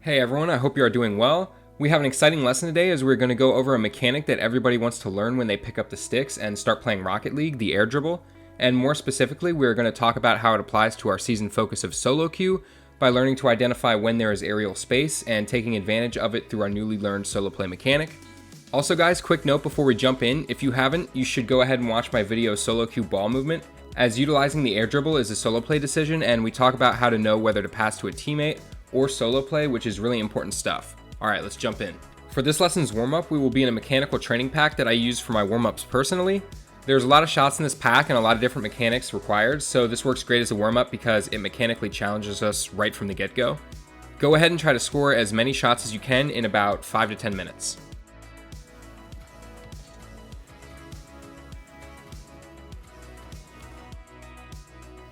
Hey everyone, I hope you are doing well. We have an exciting lesson today as we're going to go over a mechanic that everybody wants to learn when they pick up the sticks and start playing Rocket League, the air dribble. And more specifically, we're going to talk about how it applies to our season focus of solo queue by learning to identify when there is aerial space and taking advantage of it through our newly learned solo play mechanic. Also guys, quick note before we jump in, if you haven't, you should go ahead and watch my video Solo Queue Ball Movement, as utilizing the air dribble is a solo play decision and we talk about how to know whether to pass to a teammate or solo play, which is really important stuff. Alright, let's jump in. For this lesson's warm-up, we will be in a mechanical training pack that I use for my warm-ups personally. There's a lot of shots in this pack and a lot of different mechanics required, so this works great as a warm-up because it mechanically challenges us right from the get-go. Go ahead and try to score as many shots as you can in about 5 to 10 minutes.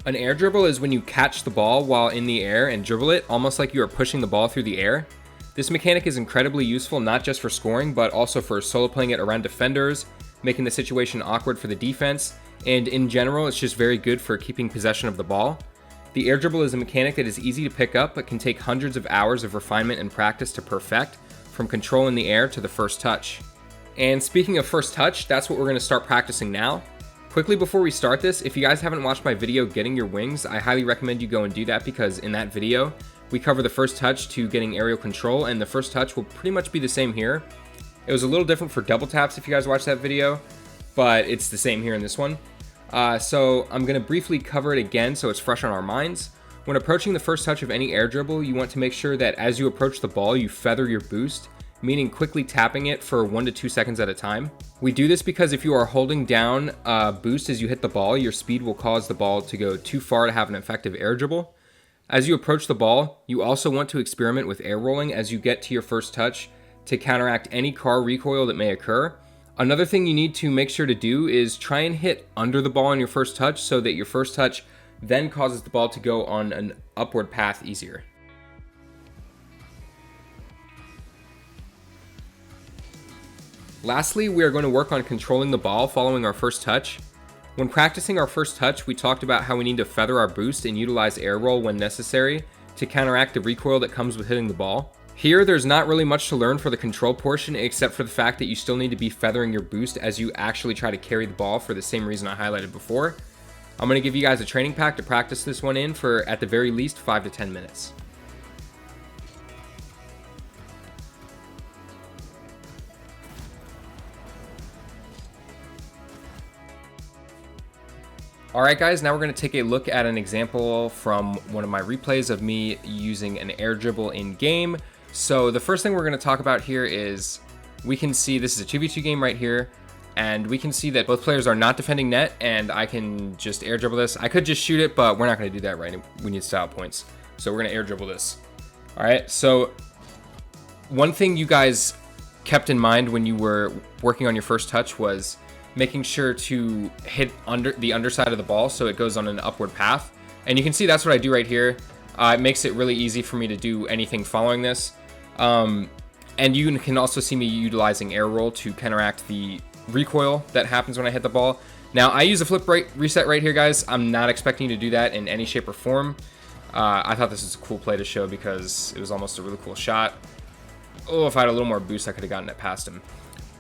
An air dribble is when you catch the ball while in the air and dribble it, almost like you are pushing the ball through the air. This mechanic is incredibly useful not just for scoring, but also for solo playing it around defenders, making the situation awkward for the defense, and in general, it's just very good for keeping possession of the ball. The air dribble is a mechanic that is easy to pick up, but can take hundreds of hours of refinement and practice to perfect, from control in the air to the first touch. And speaking of first touch, that's what we're going to start practicing now. Quickly before we start this, if you guys haven't watched my video Getting Your Wings, I highly recommend you go and do that because in that video, we cover the first touch to getting aerial control, and the first touch will pretty much be the same here. It was a little different for double taps if you guys watched that video, but it's the same here in this one. So I'm going to briefly cover it again so it's fresh on our minds. When approaching the first touch of any air dribble, you want to make sure that as you approach the ball, you feather your boost, meaning quickly tapping it for 1 to 2 seconds at a time. We do this because if you are holding down boost as you hit the ball, your speed will cause the ball to go too far to have an effective air dribble. As you approach the ball, you also want to experiment with air rolling as you get to your first touch to counteract any car recoil that may occur. Another thing you need to make sure to do is try and hit under the ball on your first touch so that your first touch then causes the ball to go on an upward path easier. Lastly, we are going to work on controlling the ball following our first touch. When practicing our first touch, we talked about how we need to feather our boost and utilize air roll when necessary to counteract the recoil that comes with hitting the ball. Here, there's not really much to learn for the control portion except for the fact that you still need to be feathering your boost as you actually try to carry the ball for the same reason I highlighted before. I'm going to give you guys a training pack to practice this one in for at the very least 5 to 10 minutes. Alright guys, now we're going to take a look at an example from one of my replays of me using an air dribble in game. So the first thing we're going to talk about here is we can see this is a 2v2 game right here, and we can see that both players are not defending net, and I can just air dribble this. I could just shoot it, but we're not going to do that, right? We need style points. So we're going to air dribble this. Alright, so one thing you guys kept in mind when you were working on your first touch was making sure to hit under the underside of the ball so it goes on an upward path. And you can see that's what I do right here. It makes it really easy for me to do anything following this. And you can also see me utilizing air roll to counteract the recoil that happens when I hit the ball. Now, I use a flip right reset right here, guys. I'm not expecting you to do that in any shape or form. I thought this was a cool play to show because it was almost a really cool shot. Oh, if I had a little more boost, I could have gotten it past him.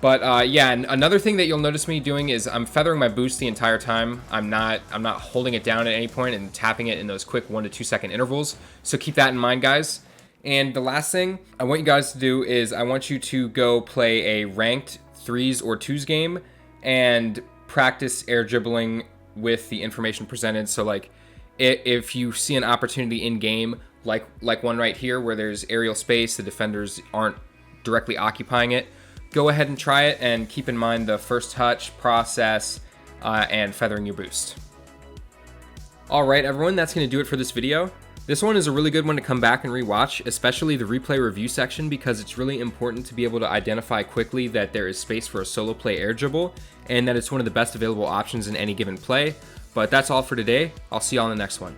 But yeah, and another thing that you'll notice me doing is I'm feathering my boost the entire time. I'm not holding it down at any point and tapping it in those quick 1 to 2 second intervals. So keep that in mind, guys. And the last thing I want you guys to do is I want you to go play a ranked 3s or 2s game and practice air dribbling with the information presented. So like if you see an opportunity in game, like one right here where there's aerial space, the defenders aren't directly occupying it, go ahead and try it and keep in mind the first touch process and feathering your boost. Alright everyone, that's going to do it for this video. This one is a really good one to come back and rewatch, especially the replay review section, because it's really important to be able to identify quickly that there is space for a solo play air dribble and that it's one of the best available options in any given play. But that's all for today. I'll see you all in the next one.